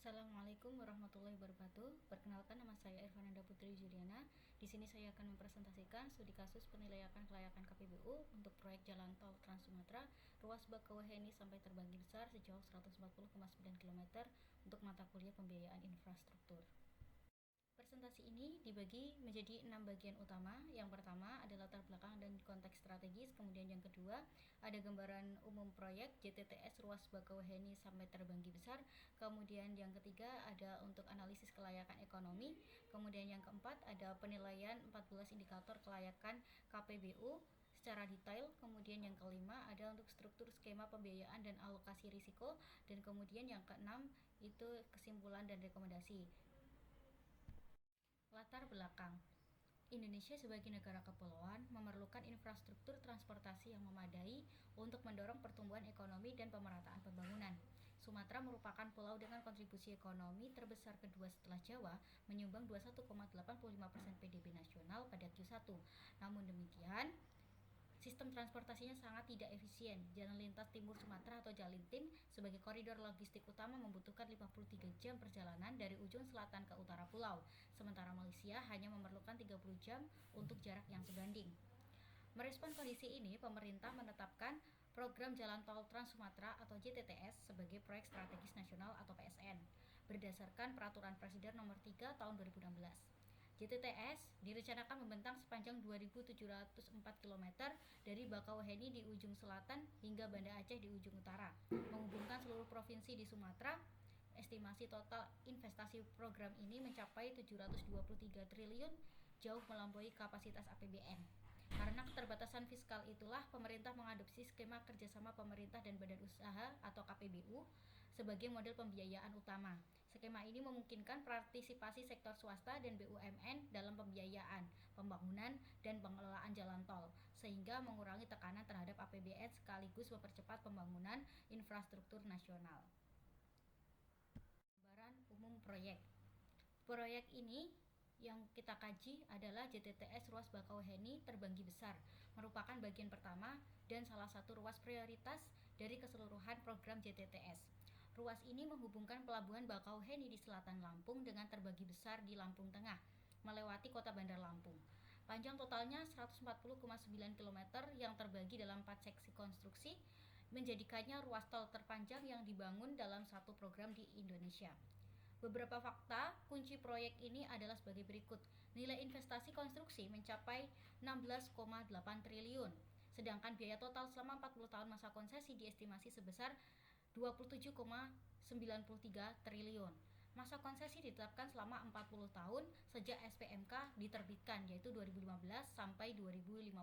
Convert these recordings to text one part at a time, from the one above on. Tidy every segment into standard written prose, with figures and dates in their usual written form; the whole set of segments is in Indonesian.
Assalamualaikum warahmatullahi wabarakatuh. Perkenalkan, nama saya Irfananda Putri Juliana. Di sini saya akan mempresentasikan studi kasus penilaian kelayakan KPBU untuk proyek Jalan Tol Trans Sumatera ruas Bakauheni sampai Terbanggi Besar sejauh 140,9 km untuk mata kuliah pembiayaan infrastruktur. Presentasi ini dibagi menjadi 6 bagian utama. Yang pertama adalah latar belakang dan konteks strategis. Kemudian yang kedua ada gambaran umum proyek JTTS ruas Bakauheni sampai Terbanggi Besar. Kemudian yang ketiga ada untuk analisis kelayakan ekonomi. Kemudian yang keempat ada penilaian 14 indikator kelayakan KPBU secara detail. Kemudian yang kelima ada untuk struktur skema pembiayaan dan alokasi risiko. Dan kemudian yang keenam itu kesimpulan dan rekomendasi. Latar belakang. Indonesia sebagai negara kepulauan memerlukan infrastruktur transportasi yang memadai untuk mendorong pertumbuhan ekonomi dan pemerataan pembangunan. Sumatera merupakan pulau dengan kontribusi ekonomi terbesar kedua setelah Jawa, menyumbang 21,85% PDB nasional pada Q1. Namun demikian, sistem transportasinya sangat tidak efisien. Jalan lintas timur Sumatera atau Jalintim sebagai koridor logistik utama membutuhkan 53 jam perjalanan dari ujung selatan ke utara pulau, sementara Malaysia hanya memerlukan 30 jam untuk jarak yang sebanding. Merespon kondisi ini, pemerintah menetapkan Program Jalan Tol Trans Sumatera atau JTTS sebagai proyek strategis nasional atau PSN berdasarkan Peraturan Presiden Nomor 3 Tahun 2016. JTTS direncanakan membentang sepanjang 2.704 km dari Bakauheni di ujung selatan hingga Banda Aceh di ujung utara, menghubungkan seluruh provinsi di Sumatera. Estimasi total investasi program ini mencapai 723 triliun, jauh melampaui kapasitas APBN. Karena keterbatasan fiskal itulah pemerintah mengadopsi skema kerjasama pemerintah dan badan usaha atau KPBU sebagai model pembiayaan utama. Skema ini memungkinkan partisipasi sektor swasta dan BUMN dalam pembiayaan, pembangunan, dan pengelolaan jalan tol, sehingga mengurangi tekanan terhadap APBN sekaligus mempercepat pembangunan infrastruktur nasional. Gambaran umum proyek. Proyek ini yang kita kaji adalah JTTS ruas Bakauheni Terbanggi Besar, merupakan bagian pertama dan salah satu ruas prioritas dari keseluruhan program JTTS. Ruas ini menghubungkan pelabuhan Bakauheni di selatan Lampung dengan Terbanggi Besar di Lampung Tengah, melewati kota Bandar Lampung. Panjang totalnya 140,9 km yang terbagi dalam 4 seksi konstruksi, menjadikannya ruas tol terpanjang yang dibangun dalam satu program di Indonesia. Beberapa fakta kunci proyek ini adalah sebagai berikut. Nilai investasi konstruksi mencapai 16,8 triliun, sedangkan biaya total selama 40 tahun masa konsesi diestimasi sebesar 27,93 triliun. Masa konsesi ditetapkan selama 40 tahun sejak SPMK diterbitkan, yaitu 2015 sampai 2055.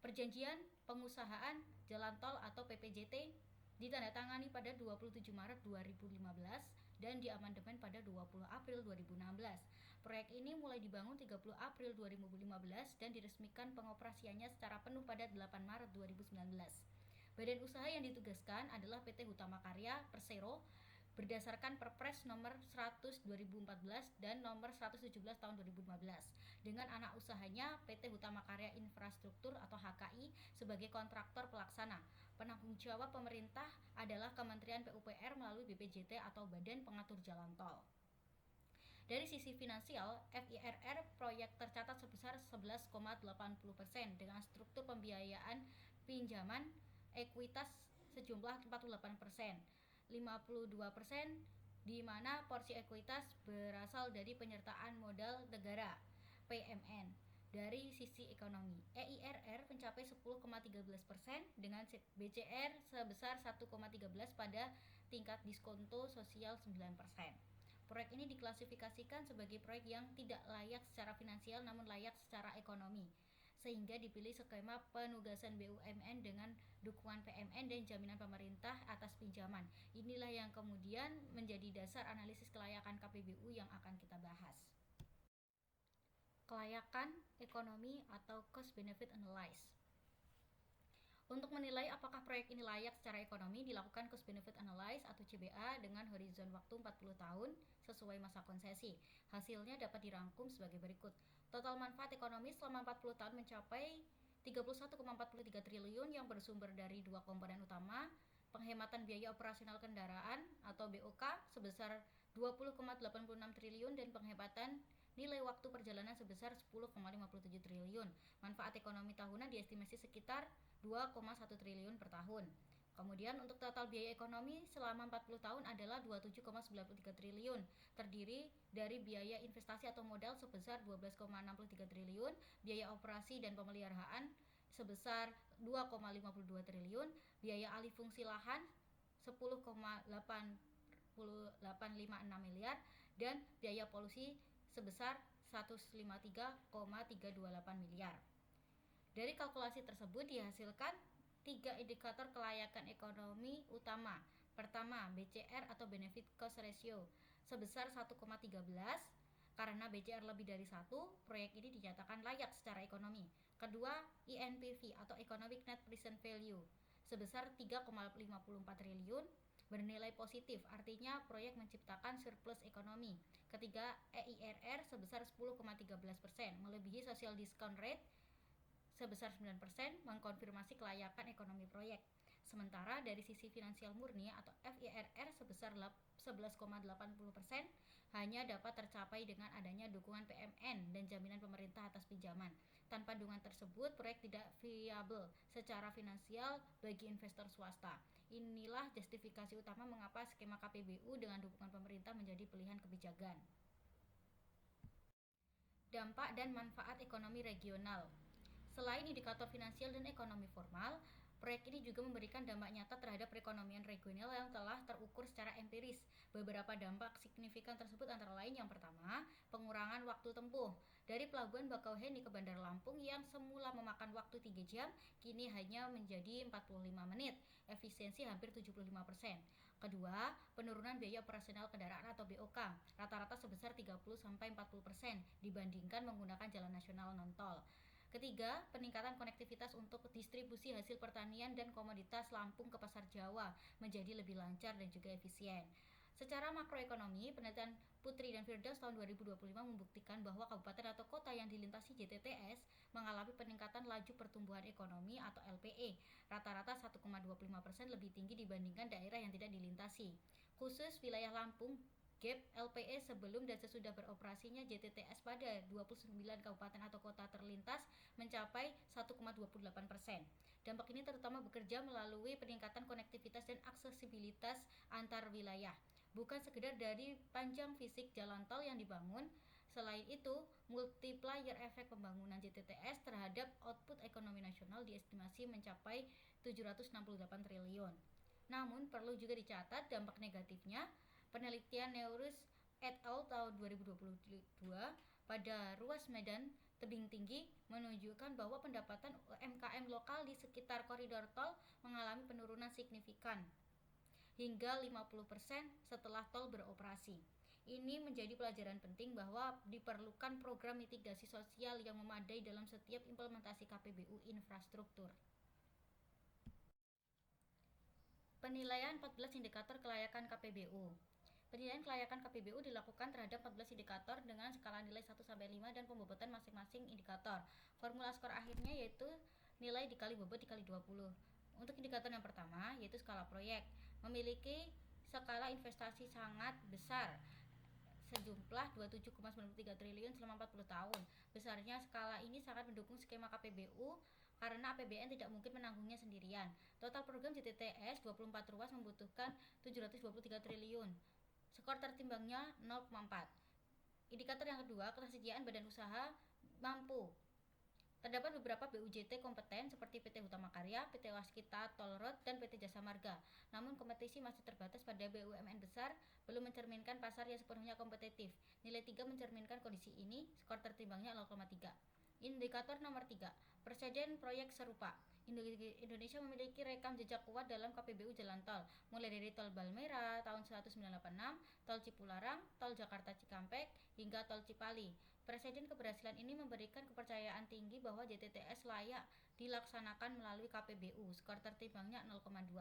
Perjanjian pengusahaan jalan tol atau PPJT ditandatangani pada 27 Maret 2015 dan diamandemen pada 20 April 2016. Proyek ini mulai dibangun 30 April 2015 dan diresmikan pengoperasiannya secara penuh pada 8 Maret 2019. Badan usaha yang ditugaskan adalah PT Hutama Karya Persero berdasarkan Perpres nomor 100 2014 dan nomor 117 tahun 2015 dengan anak usahanya PT Hutama Karya Infrastruktur atau HKI sebagai kontraktor pelaksana. Penanggung jawab pemerintah adalah Kementerian PUPR melalui BPJT atau Badan Pengatur Jalan Tol. Dari sisi finansial, FIRR proyek tercatat sebesar 11,80% dengan struktur pembiayaan pinjaman ekuitas sejumlah 48%, 52% di mana porsi ekuitas berasal dari penyertaan modal negara PMN. Dari sisi ekonomi, EIRR mencapai 10,13% dengan BCR sebesar 1,13 pada tingkat diskonto sosial 9%. Proyek ini diklasifikasikan sebagai proyek yang tidak layak secara finansial namun layak secara ekonomi, sehingga dipilih skema penugasan BUMN dengan dukungan PMN dan jaminan pemerintah atas pinjaman. Inilah yang kemudian menjadi dasar analisis kelayakan KPBU yang akan kita bahas. Kelayakan ekonomi atau cost benefit analysis. Untuk menilai apakah proyek ini layak secara ekonomi, dilakukan cost benefit analysis atau CBA dengan horizon waktu 40 tahun sesuai masa konsesi. Hasilnya dapat dirangkum sebagai berikut. Total manfaat ekonomi selama 40 tahun mencapai 31,43 triliun yang bersumber dari dua komponen utama, penghematan biaya operasional kendaraan atau BOK sebesar 20,86 triliun dan penghematan nilai waktu perjalanan sebesar 10,57 triliun. Manfaat ekonomi tahunan diestimasi sekitar 2,1 triliun per tahun. Kemudian untuk total biaya ekonomi selama 40 tahun adalah 27,93 triliun, terdiri dari biaya investasi atau modal sebesar 12,63 triliun, biaya operasi dan pemeliharaan sebesar 2,52 triliun, biaya alih fungsi lahan 10,8856 miliar dan biaya polusi sebesar 153,328 miliar. Dari kalkulasi tersebut dihasilkan 3 indikator kelayakan ekonomi utama. Pertama, BCR atau Benefit Cost Ratio sebesar 1,13. Karena BCR lebih dari 1, proyek ini dinyatakan layak secara ekonomi. Kedua, INPV atau Economic Net Present Value sebesar 3,54 triliun bernilai positif, artinya proyek menciptakan surplus ekonomi. Ketiga, EIRR sebesar 10,13%, melebihi social discount rate sebesar 9%, mengkonfirmasi kelayakan ekonomi proyek. Sementara dari sisi finansial murni atau FIRR sebesar 11,80% hanya dapat tercapai dengan adanya dukungan PMN dan jaminan pemerintah atas pinjaman. Tanpa dukungan tersebut, proyek tidak viabel secara finansial bagi investor swasta. Inilah justifikasi utama mengapa skema KPBU dengan dukungan pemerintah menjadi pilihan kebijakan. Dampak dan manfaat ekonomi regional. Selain indikator finansial dan ekonomi formal, proyek ini juga memberikan dampak nyata terhadap perekonomian regional yang telah terukur secara empiris. Beberapa dampak signifikan tersebut antara lain yang pertama, pengurangan waktu tempuh. Dari Pelabuhan Bakauheni ke Bandar Lampung yang semula memakan waktu 3 jam, kini hanya menjadi 45 menit, efisiensi hampir 75%. Kedua, penurunan biaya operasional kendaraan atau BOK, rata-rata sebesar 30-40% dibandingkan menggunakan jalan nasional non-tol. Ketiga, peningkatan konektivitas untuk distribusi hasil pertanian dan komoditas Lampung ke pasar Jawa menjadi lebih lancar dan juga efisien. Secara makroekonomi, penelitian Putri dan Firdaus tahun 2025 membuktikan bahwa kabupaten atau kota yang dilintasi JTTS mengalami peningkatan laju pertumbuhan ekonomi atau LPE, rata-rata 1,25% lebih tinggi dibandingkan daerah yang tidak dilintasi. Khusus wilayah Lampung, gap LPE sebelum dan sesudah beroperasinya JTTS pada 29 kabupaten atau kota terlintas mencapai 1,28%. Dampak ini terutama bekerja melalui peningkatan konektivitas dan aksesibilitas antar wilayah, bukan sekedar dari panjang fisik jalan tol yang dibangun. Selain itu, multiplier efek pembangunan JTTS terhadap output ekonomi nasional diestimasi mencapai 768 triliun. Namun, perlu juga dicatat dampak negatifnya. Penelitian Neurus et al. Tahun 2022 pada ruas Medan tebing tinggi menunjukkan bahwa pendapatan UMKM lokal di sekitar koridor tol mengalami penurunan signifikan hingga 50% setelah tol beroperasi. Ini menjadi pelajaran penting bahwa diperlukan program mitigasi sosial yang memadai dalam setiap implementasi KPBU infrastruktur. Penilaian 14 indikator kelayakan KPBU. Penilaian kelayakan KPBU dilakukan terhadap 14 indikator dengan skala nilai 1-5 dan pembobotan masing-masing indikator. Formula skor akhirnya yaitu nilai dikali bobot dikali 20. Untuk indikator yang pertama yaitu skala proyek, memiliki skala investasi sangat besar sejumlah 27,93 triliun selama 40 tahun. Besarnya skala ini sangat mendukung skema KPBU karena APBN tidak mungkin menanggungnya sendirian. Total program JTTS 24 ruas membutuhkan 723 triliun. Skor tertimbangnya 0,4. Indikator yang kedua, ketersediaan badan usaha mampu. Terdapat beberapa BUJT kompeten seperti PT Hutama Karya, PT Waskita Toll Road, dan PT Jasa Marga. Namun kompetisi masih terbatas pada BUMN besar, belum mencerminkan pasar yang sepenuhnya kompetitif. Nilai 3 mencerminkan kondisi ini, skor tertimbangnya 0,3. Indikator nomor 3, presiden proyek serupa. Indonesia memiliki rekam jejak kuat dalam KPBU jalan tol, mulai dari tol Balmera tahun 1986, tol Cipularang, tol Jakarta Cikampek, hingga tol Cipali. Presiden keberhasilan ini memberikan kepercayaan tinggi bahwa JTTS layak dilaksanakan melalui KPBU, skor tertimbangnya 0,2.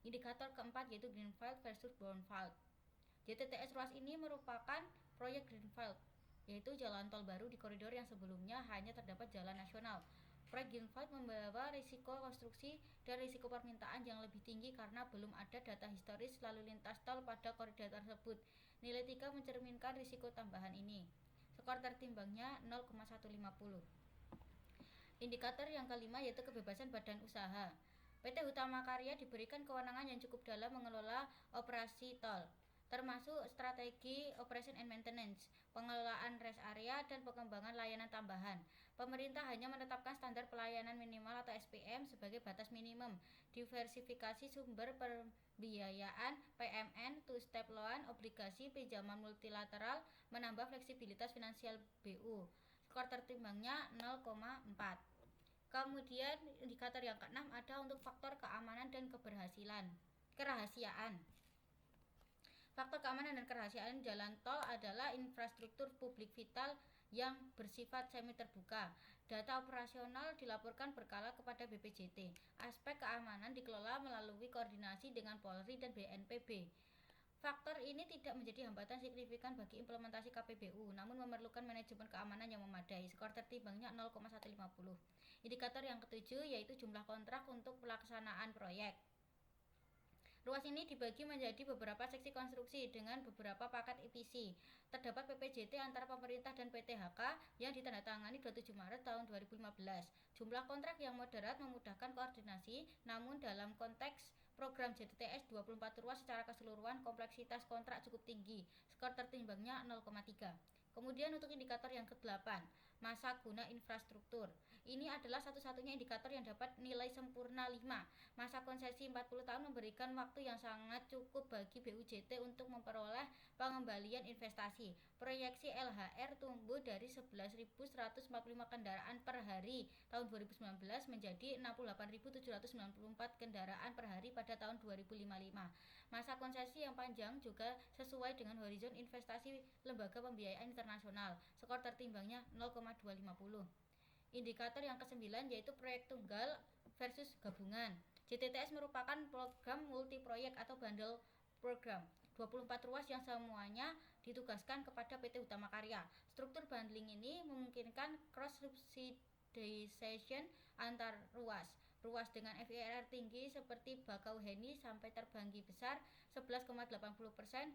Indikator keempat yaitu Greenfield versus Brownfield. JTTS ruas ini merupakan proyek Greenfield, yaitu jalan tol baru di koridor yang sebelumnya hanya terdapat jalan nasional. Proyek Greenfield membawa risiko konstruksi dan risiko permintaan yang lebih tinggi karena belum ada data historis lalu lintas tol pada koridor Nilai 3 mencerminkan risiko tambahan ini. Skor tertimbangnya 0,150. Indikator yang kelima yaitu kebebasan badan usaha. PT Hutama Karya diberikan kewenangan yang cukup dalam mengelola operasi tol, termasuk strategi operation and maintenance, pengelolaan rest area, dan pengembangan layanan tambahan. Pemerintah hanya menetapkan standar pelayanan minimal atau SPM sebagai batas minimum. Diversifikasi sumber pembiayaan, PMN, two-step loan, obligasi, pinjaman multilateral, menambah fleksibilitas finansial BU. Skor tertimbangnya 0,4. Kemudian indikator yang keenam ada untuk faktor keamanan dan kerahasiaan. Faktor keamanan dan kerahasiaan jalan tol adalah infrastruktur publik vital yang bersifat semi terbuka. Data operasional dilaporkan berkala kepada BPJT. Aspek keamanan dikelola melalui koordinasi dengan Polri dan BNPB. Faktor ini tidak menjadi hambatan signifikan bagi implementasi KPBU, namun memerlukan manajemen keamanan yang memadai. Skor tertimbangnya 0,150. Indikator yang ketujuh yaitu jumlah kontrak untuk pelaksanaan proyek. Ruas ini dibagi menjadi beberapa seksi konstruksi dengan beberapa paket EPC. Terdapat PPJT antara pemerintah dan PTHK yang ditandatangani 27 Maret tahun 2015. Jumlah kontrak yang moderat memudahkan koordinasi, namun dalam konteks program JTTS 24 ruas secara keseluruhan kompleksitas kontrak cukup tinggi. Skor tertimbangnya 0,3. Kemudian untuk indikator yang ke-8, masa guna infrastruktur. Ini adalah satu-satunya indikator yang dapat nilai sempurna 5. Masa konsesi 40 tahun memberikan waktu yang sangat cukup bagi BUJT untuk memperoleh pengembalian investasi. Proyeksi LHR tumbuh dari 11.145 kendaraan per hari tahun 2019 menjadi 68.794 kendaraan per hari pada tahun 2055. Masa konsesi yang panjang juga sesuai dengan horizon investasi lembaga pembiayaan internasional. Skor tertimbangnya 0,250. Indikator yang ke-9 yaitu proyek tunggal versus gabungan. JTTS merupakan program multi proyek atau bundle program. 24 ruas yang semuanya ditugaskan kepada PT Hutama Karya. Struktur bundling ini memungkinkan cross subsidization antar ruas. Ruas dengan FIRR tinggi seperti Bakauheni sampai Terbanggi Besar 11,80%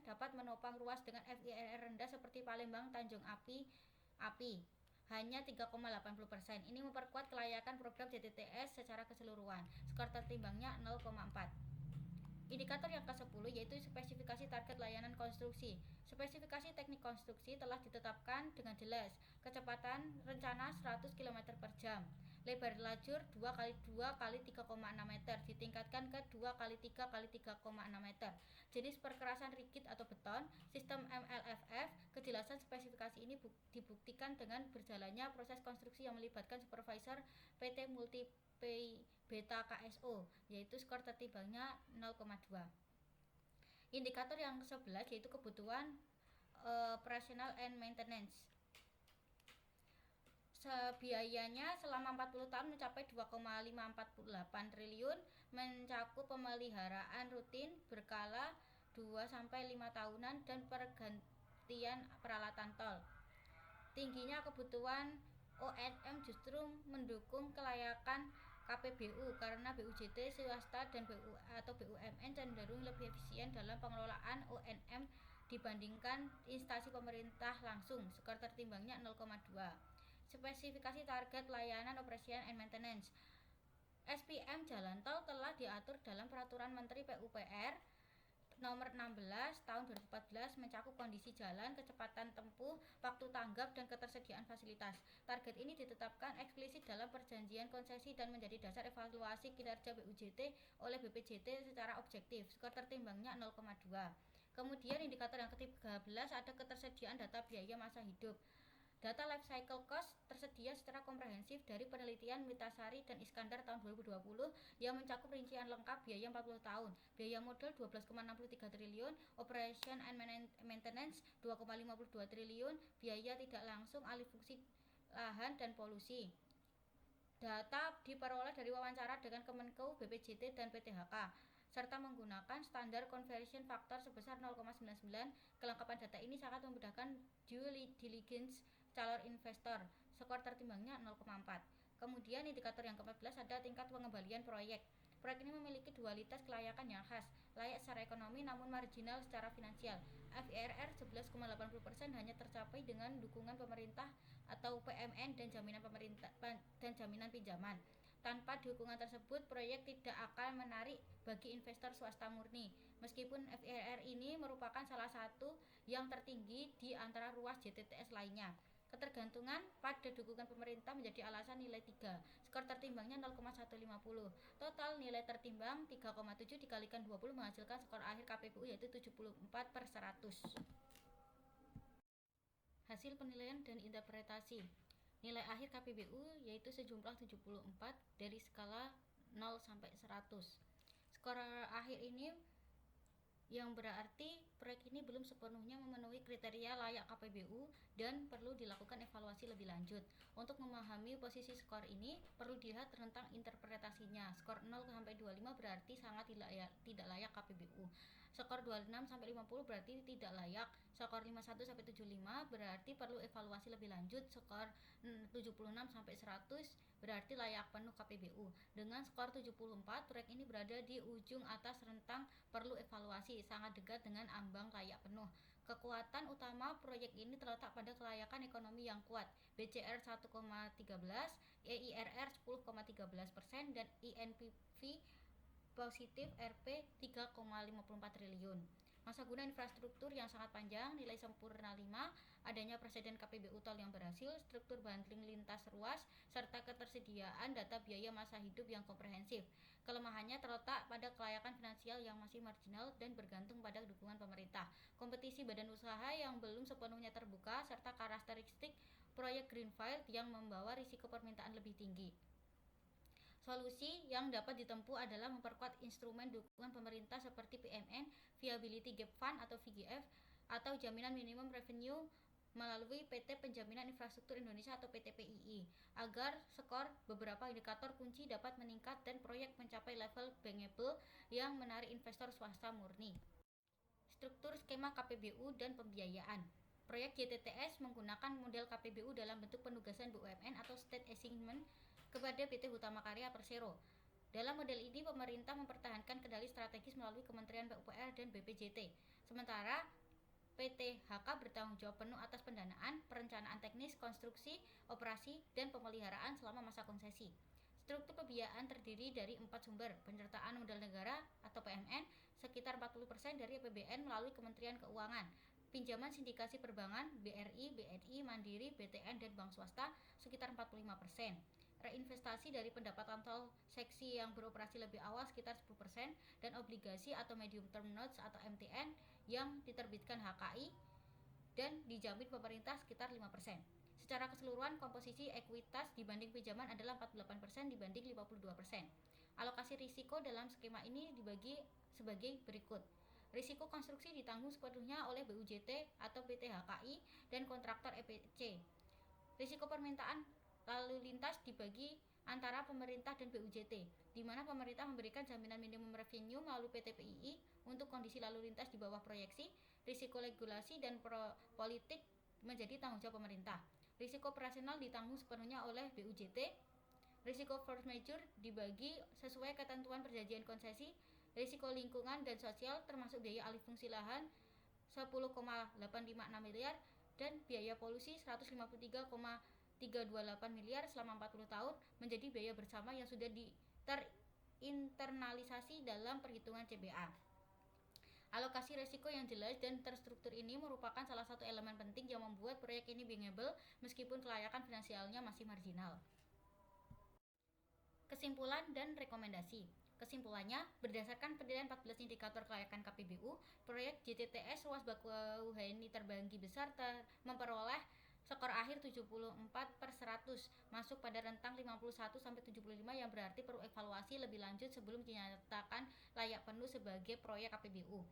dapat menopang ruas dengan FIRR rendah seperti Palembang Tanjung Api hanya 3,80%. Ini memperkuat kelayakan program JTTS secara keseluruhan. Skor tertimbangnya 0,4. Indikator yang ke-10 yaitu spesifikasi target layanan konstruksi. Spesifikasi teknik konstruksi telah ditetapkan dengan jelas. Kecepatan rencana 100 km per jam. Lebar lajur 2x2 x 3,6 meter ditingkatkan ke 2x3 x 3,6 meter. Jenis perkerasan rigid atau beton, sistem MLFF. Kejelasan spesifikasi ini dibuktikan dengan berjalannya proses konstruksi yang melibatkan supervisor PT Multi Beta KSO, yaitu skor tertimbangnya 0,2. Indikator yang ke-11 yaitu kebutuhan operational and maintenance. Biayanya selama 40 tahun mencapai 2,548 triliun, mencakup pemeliharaan rutin berkala 2-5 tahunan dan pergantian peralatan tol. Tingginya kebutuhan O&M justru mendukung kelayakan KPBU karena BUJT swasta dan BUMN cenderung lebih efisien dalam pengelolaan O&M dibandingkan instansi pemerintah langsung. Skor tertimbangnya 0,2. Spesifikasi target layanan operation and maintenance. SPM jalan tol telah diatur dalam Peraturan Menteri PUPR Nomor 16 Tahun 2014 mencakup kondisi jalan, kecepatan tempuh, waktu tanggap, dan ketersediaan fasilitas. Target ini ditetapkan eksplisit dalam perjanjian konsesi dan menjadi dasar evaluasi kinerja BUJT oleh BPJT secara objektif. Skor tertimbangnya 0,2. Kemudian indikator yang ke-13 ada ketersediaan data biaya masa hidup. Data life cycle cost tersedia secara komprehensif dari penelitian Mitasari dan Iskandar tahun 2020 yang mencakup rincian lengkap biaya 40 tahun, biaya modal 12,63 triliun, operation and maintenance 2,52 triliun, biaya tidak langsung alih fungsi lahan dan polusi. Data diperoleh dari wawancara dengan Kemenko, BPJT, dan PTHK serta menggunakan standar conversion factor sebesar 0,99. Kelengkapan data ini sangat memudahkan due diligence calon investor. Skor tertimbangnya 0,4. Kemudian indikator yang ke-14 ada tingkat pengembalian proyek. Proyek ini memiliki dualitas kelayakan yang khas. layak secara ekonomi namun marginal secara finansial. FIRR 11,80% hanya tercapai dengan dukungan pemerintah atau PMN dan jaminan pinjaman. Tanpa dukungan tersebut, proyek tidak akan menarik bagi investor swasta murni. Meskipun FIRR ini merupakan salah satu yang tertinggi di antara ruas JTTS lainnya. Ketergantungan pada dukungan pemerintah menjadi alasan nilai 3. Skor tertimbangnya 0,150. Total nilai tertimbang 3,7 dikalikan 20 menghasilkan skor akhir KPBU yaitu 74/100. Hasil penilaian dan interpretasi. Nilai akhir KPBU yaitu sejumlah 74 dari skala 0 sampai 100. Skor akhir ini yang berarti proyek ini belum sepenuhnya memenuhi kriteria layak KPBU dan perlu dilakukan evaluasi lebih lanjut. Untuk memahami posisi skor ini perlu dilihat rentang interpretasinya. Skor 0 sampai 25 berarti sangat tidak layak KPBU. Skor 26 sampai 50 berarti tidak layak. Skor 51 sampai 75 berarti perlu evaluasi lebih lanjut. Skor 76 sampai 100 berarti layak penuh KPBU. Dengan skor 74, proyek ini berada di ujung atas rentang perlu evaluasi, sangat dekat dengan ambang layak penuh. Kekuatan utama proyek ini terletak pada kelayakan ekonomi yang kuat, BCR 1,13, EIRR 10,13%, dan INPV positif Rp 3,54 triliun. Masa guna infrastruktur yang sangat panjang, nilai sempurna 5, adanya presiden KPBU tol yang berhasil, struktur bundling lintas ruas, serta ketersediaan data biaya masa hidup yang komprehensif. Kelemahannya terletak pada kelayakan finansial yang masih marginal dan bergantung pada dukungan pemerintah, kompetisi badan usaha yang belum sepenuhnya terbuka, serta karakteristik proyek greenfield yang membawa risiko permintaan lebih tinggi. Solusi yang dapat ditempuh adalah memperkuat instrumen dukungan pemerintah seperti PMN, Viability Gap Fund atau VGF, atau Jaminan Minimum Revenue melalui PT Penjaminan Infrastruktur Indonesia atau PT PII, agar skor beberapa indikator kunci dapat meningkat dan proyek mencapai level bankable yang menarik investor swasta murni. Struktur skema KPBU dan pembiayaan. Proyek JTTS menggunakan model KPBU dalam bentuk penugasan BUMN atau State Assignment kepada PT Hutama Karya Persero. Dalam model ini, pemerintah mempertahankan kendali strategis melalui Kementerian PUPR dan BPJT. Sementara PT HK bertanggung jawab penuh atas pendanaan, perencanaan teknis, konstruksi, operasi, dan pemeliharaan selama masa konsesi. Struktur pembiayaan terdiri dari 4 sumber, penyertaan modal negara atau PMN, sekitar 40% dari APBN melalui Kementerian Keuangan, pinjaman sindikasi perbankan, BRI, BNI, Mandiri, BTN, dan bank swasta, sekitar 45%. Reinvestasi dari pendapatan tol seksi yang beroperasi lebih awal sekitar 10%, dan obligasi atau medium term notes atau MTN yang diterbitkan HKI dan dijamin pemerintah sekitar 5%. Secara keseluruhan, komposisi ekuitas dibanding pinjaman adalah 48% dibanding 52%. Alokasi risiko dalam skema ini dibagi sebagai berikut. Risiko konstruksi ditanggung sepenuhnya oleh BUJT atau PT HKI dan kontraktor EPC. Risiko permintaan lalu lintas dibagi antara pemerintah dan BUJT, di mana pemerintah memberikan jaminan minimum revenue melalui PT PII untuk kondisi lalu lintas di bawah proyeksi. Risiko regulasi dan politik menjadi tanggung jawab pemerintah. Risiko operasional ditanggung sepenuhnya oleh BUJT. Risiko force majeure dibagi sesuai ketentuan perjanjian konsesi. Risiko lingkungan dan sosial termasuk biaya alih fungsi lahan 10,856 miliar dan biaya polusi 153,328 miliar selama 40 tahun menjadi biaya bersama yang sudah terinternalisasi dalam perhitungan CBA. Alokasi risiko yang jelas dan terstruktur ini merupakan salah satu elemen penting yang membuat proyek ini bankable meskipun kelayakan finansialnya masih marginal. Kesimpulan dan rekomendasi. Kesimpulannya, berdasarkan penilaian 14 indikator kelayakan KPBU, proyek JTTS ruas Bakauheni Terbanggi Besar memperoleh skor akhir 74/100, masuk pada rentang 51-75 yang berarti perlu evaluasi lebih lanjut sebelum dinyatakan layak penuh sebagai proyek KPBU.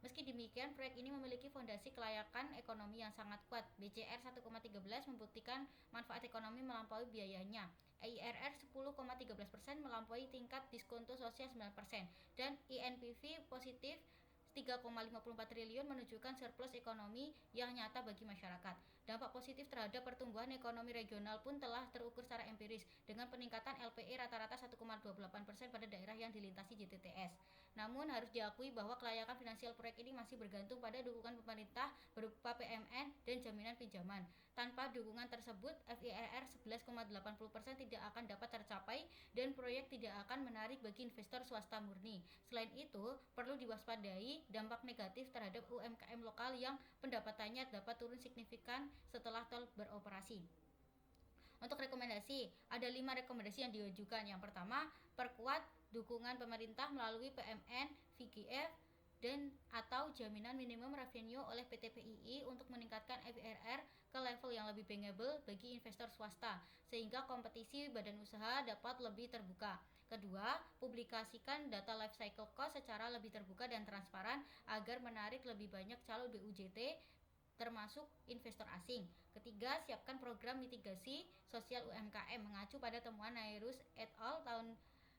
Meski demikian, proyek ini memiliki fondasi kelayakan ekonomi yang sangat kuat. BCR 1,13 membuktikan manfaat ekonomi melampaui biayanya. EIRR 10,13% melampaui tingkat diskonto sosial 9%, dan INPV positif 3,54 triliun menunjukkan surplus ekonomi yang nyata bagi masyarakat. Dampak positif terhadap pertumbuhan ekonomi regional pun telah terukur secara empiris dengan peningkatan LPI rata-rata 1,28% pada daerah yang dilintasi JTTS. Namun harus diakui bahwa kelayakan finansial proyek ini masih bergantung pada dukungan pemerintah berupa PMN dan jaminan pinjaman. Tanpa dukungan tersebut, FIRR 11,80% tidak akan dapat tercapai dan proyek tidak akan menarik bagi investor swasta murni. Selain itu, perlu diwaspadai dampak negatif terhadap UMKM lokal yang pendapatannya dapat turun signifikan setelah tol beroperasi. Untuk rekomendasi, ada 5 rekomendasi yang diajukan. Yang pertama, perkuat dukungan pemerintah melalui PMN, VGF, dan atau jaminan minimum revenue oleh PT PII untuk meningkatkan FIRR ke level yang lebih bankable bagi investor swasta, sehingga kompetisi badan usaha dapat lebih terbuka. Kedua, publikasikan data life cycle cost secara lebih terbuka dan transparan agar menarik lebih banyak calon BUJT termasuk investor asing. Ketiga, siapkan program mitigasi sosial UMKM mengacu pada temuan Nairus et al. Tahun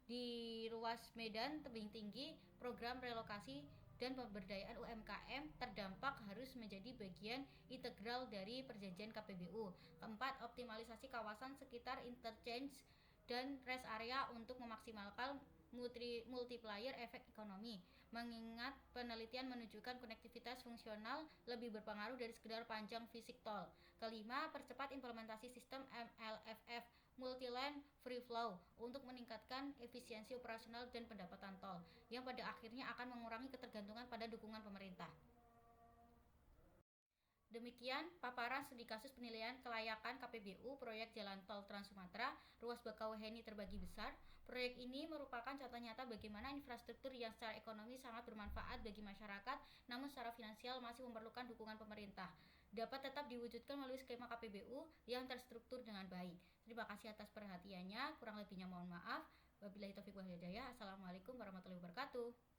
di Ruas Medan Tebing Tinggi. Program relokasi dan pemberdayaan UMKM terdampak harus menjadi bagian integral dari perjanjian KPBU. Keempat, optimalisasi kawasan sekitar interchange dan rest area untuk memaksimalkan multiplier efek ekonomi, mengingat penelitian menunjukkan konektivitas fungsional lebih berpengaruh dari sekedar panjang fisik tol. Kelima, percepat implementasi sistem MLFF Multi-Lane Free Flow untuk meningkatkan efisiensi operasional dan pendapatan tol, yang pada akhirnya akan mengurangi ketergantungan pada dukungan pemerintah. Demikian paparan studi kasus penilaian kelayakan KPBU proyek Jalan Tol Trans Sumatera Ruas Bakauheni Terbagi Besar. Proyek ini merupakan contoh nyata bagaimana infrastruktur yang secara ekonomi sangat bermanfaat bagi masyarakat, namun secara finansial masih memerlukan dukungan pemerintah, dapat tetap diwujudkan melalui skema KPBU yang terstruktur dengan baik. Terima kasih atas perhatiannya, kurang lebihnya mohon maaf. Wabillahi taufiq wal hidayah. Assalamualaikum warahmatullahi wabarakatuh.